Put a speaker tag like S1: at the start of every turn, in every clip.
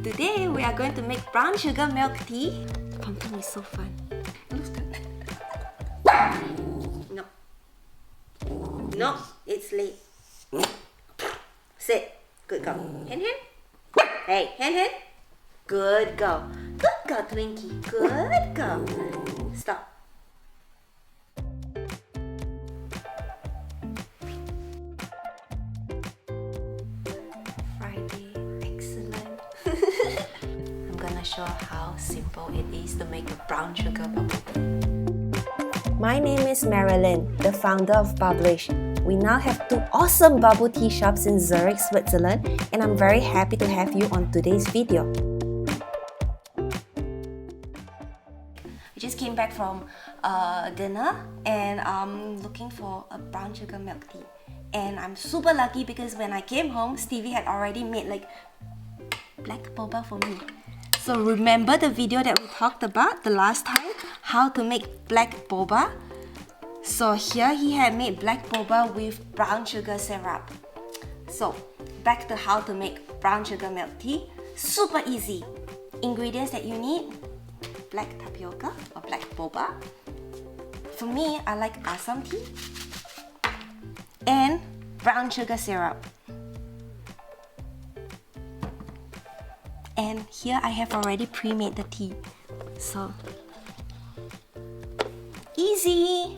S1: Today we are going to make brown sugar milk tea. Pumpkin is so fun. It looks good. No. No, it's late. Sit. Good girl. Hand, hand. Hey, hand, hand. Good girl. Good girl, Twinkie. Good girl. Stop. Friday. Excellent. I'm gonna show how simple it is to make a brown sugar bubble tea. My name is Marilyn, the founder of Bubblish. We now have 2 awesome bubble tea shops in Zurich, Switzerland, and I'm very happy to have you on today's video. We just came back from dinner and I'm looking for a brown sugar milk tea. And I'm super lucky because when I came home, Stevie had already made like black boba for me. So remember the video that we talked about the last time? How to make black boba? So here he had made black boba with brown sugar syrup. So back to how to make brown sugar milk tea. Super easy. Ingredients that you need: black tapioca or black boba. For me, I like Assam tea. And brown sugar syrup. And here I have already pre-made the tea. So easy.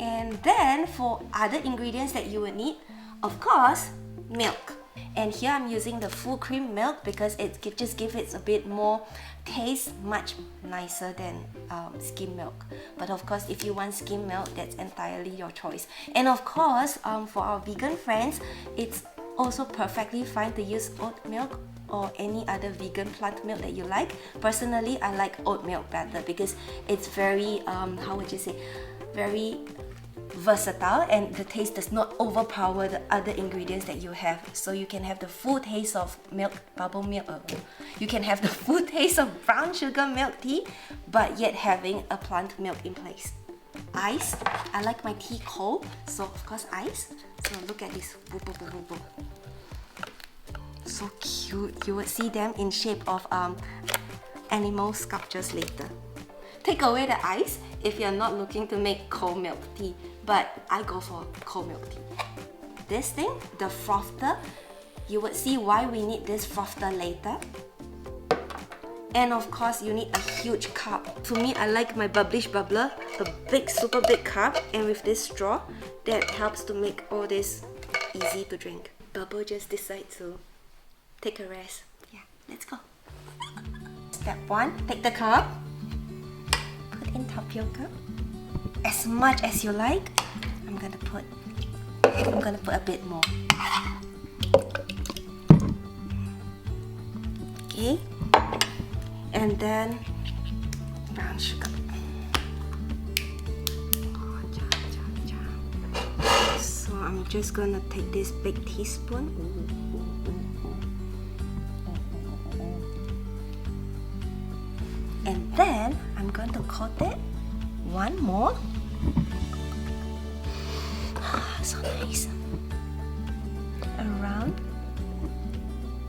S1: And then for other ingredients that you would need, of course, milk. And here I'm using the full cream milk because it just gives it a bit more taste, much nicer than skim milk. But of course, if you want skim milk, that's entirely your choice. And of course, for our vegan friends, it's also perfectly fine to use oat milk or any other vegan plant milk that you like. Personally, I like oat milk better because it's very, how would you say, very versatile and the taste does not overpower the other ingredients that you have. So you can have the full taste of milk, bubble milk. You can have the full taste of brown sugar milk tea, but yet having a plant milk in place. Ice. I like my tea cold, so of course ice. So look at this. So cute. You would see them in shape of animal sculptures later. Take away the ice if you're not looking to make cold milk tea, but I go for cold milk tea. This thing, the frother, you would see why we need this frother later. And of course, you need a huge cup. For me, I like my Bubblish bubbler, a big, super big cup, and with this straw, that helps to make all this easy to drink. Bubble just decide to take a rest. Yeah, let's go. Step 1, take the cup. In tapioca as much as you like. I'm gonna put a bit more. Okay, and then brown sugar. So I'm just gonna take this big teaspoon. And then I'm going to coat it one more. So nice. Around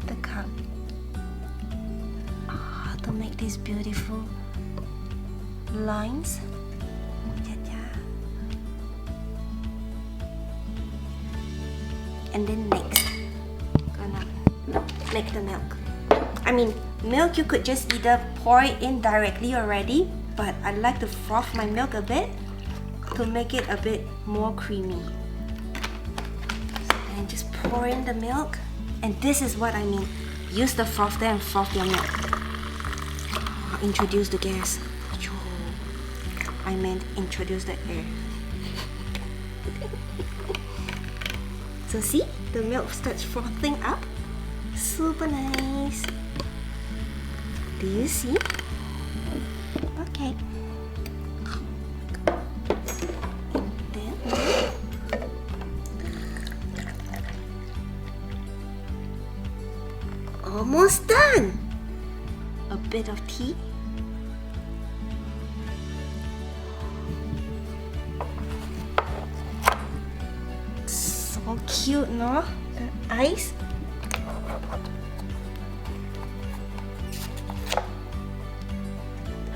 S1: the cup. To make these beautiful lines. And then next, gonna make the milk. I mean, milk you could just either pour it in directly already, but I like to froth my milk a bit to make it a bit more creamy. And just pour in the milk, and this is what I mean. Use the frother and froth your milk. Introduce the gas. I meant introduce the air. So see, the milk starts frothing up. Super nice. Do you see? Okay. And then almost done. A bit of tea. All cute, no? The eyes.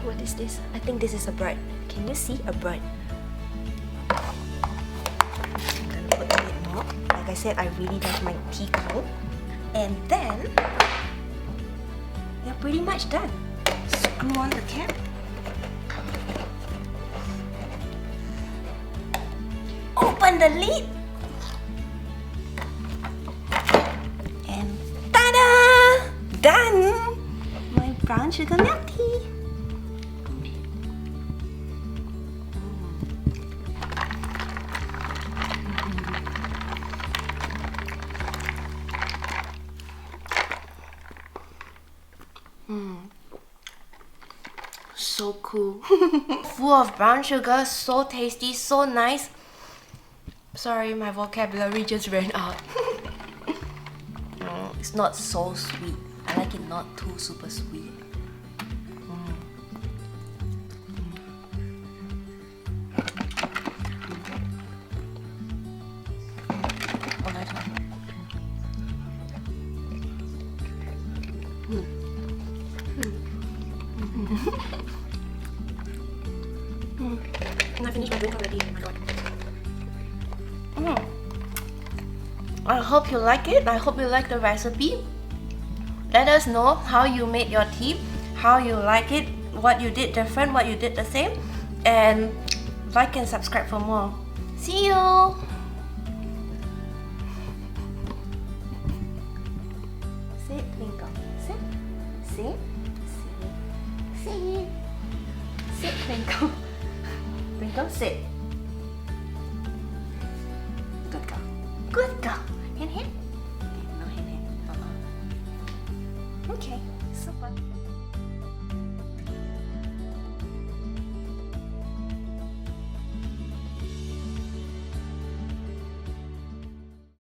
S1: What is this? I think this is a bird. Can you see a bird? I'm gonna put a bit more. Like I said, I really love my tea cold. And then you're pretty much done. Screw on the cap. Open the lid. And ta-da! Done! My brown sugar milk tea. So cool. Full of brown sugar, so tasty, so nice. Sorry, my vocabulary just ran out. It's not so sweet. I like it not too super sweet. Oh, nice one. I finished my drink already. Oh my god. I hope you like it. I hope you like the recipe. Let us know how you made your tea, how you like it, what you did different, what you did the same, and like and subscribe for more. See you! Sit, Twinkle. Sit. Sit. Sit. Sit. Sit, Twinkle. Twinkle, sit. Good girl. Good girl. Hand, hand. No hand, hand. Okay, super.